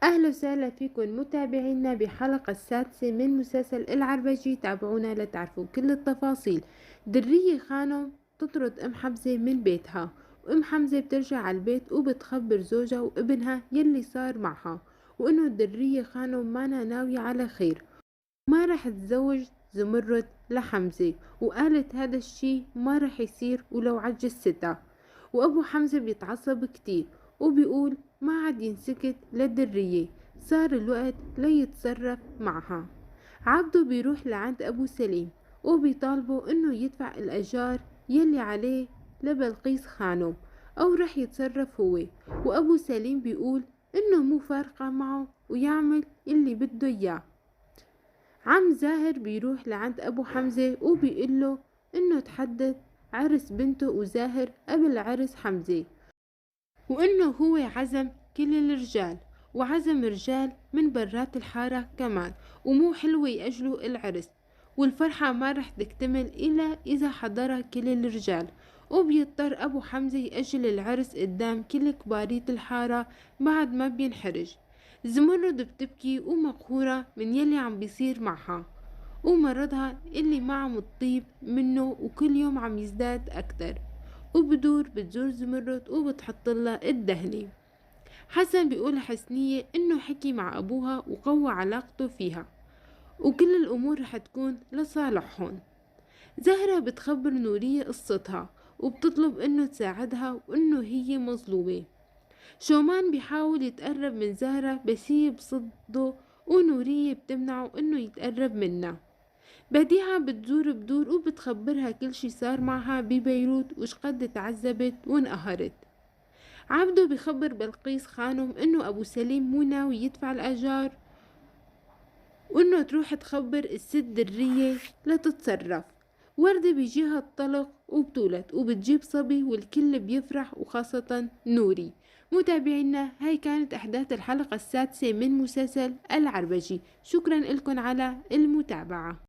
أهلا وسهلا فيكم متابعينا بحلقة السادسة من مسلسل العربجي. تابعونا لتعرفوا كل التفاصيل. درية خانم تطرد أم حمزة من بيتها، وأم حمزة بترجع على البيت وبتخبر زوجها وابنها يلي صار معها، وإنه درية خانم مانا ناوية على خير، ما رح تزوج زمرد لحمزة، وقالت هذا الشي ما رح يصير ولو عجزتها. وأبو حمزة بيتعصب كتير وبيقول ما عاد ينسكت للدرية، صار الوقت ليتصرف معها. عبده بيروح لعند أبو سليم وبيطالبه إنه يدفع الأجار يلي عليه لبلقيس خانم، أو رح يتصرف هو. وأبو سليم بيقول إنه مو فارقة معه ويعمل اللي بده إياه. عم زاهر بيروح لعند أبو حمزة وبيقوله إنه تحدد عرس بنته وزاهر قبل عرس حمزة، وإنه هو عزم كل الرجال وعزم رجال من برات الحارة كمان، ومو حلو يأجلوا العرس، والفرحة ما رح تكتمل إلا إذا حضرها كل الرجال. وبيضطر أبو حمزة يأجل العرس قدام كل كباريت الحارة بعد ما بينحرج. زمرد بتبكي ومقهورة من يلي عم بيصير معها ومرضها اللي ما عم تطيب منه وكل يوم عم يزداد أكتر. وبدور بتزور زمرد وبتحطلها الدهنة. حسن بيقول حسنية إنه حكي مع أبوها وقوى علاقته فيها، وكل الأمور رح تكون لصالحهم. زهرة بتخبر نورية قصتها وبتطلب إنه تساعدها وإنه هي مظلومة. شومان بيحاول يتقرب من زهرة بس هي بصده، ونورية بتمنعه إنه يتقرب منها. بديعة بتزور بدور وبتخبرها كل شي صار معها ببيروت وشقد تعذبت وانقهرت. عبده بخبر بلقيس خانم إنه أبو سليم مو ناوي يدفع الأجار، وإنه تروح تخبر الست درية لتتصرف. وردة بيجيها الطلق وبتولد وبتجيب صبي والكل بيفرح وخاصة نوري. متابعينا، هاي كانت أحداث الحلقة السادسة من مسلسل العربجي. شكرا لكم على المتابعة.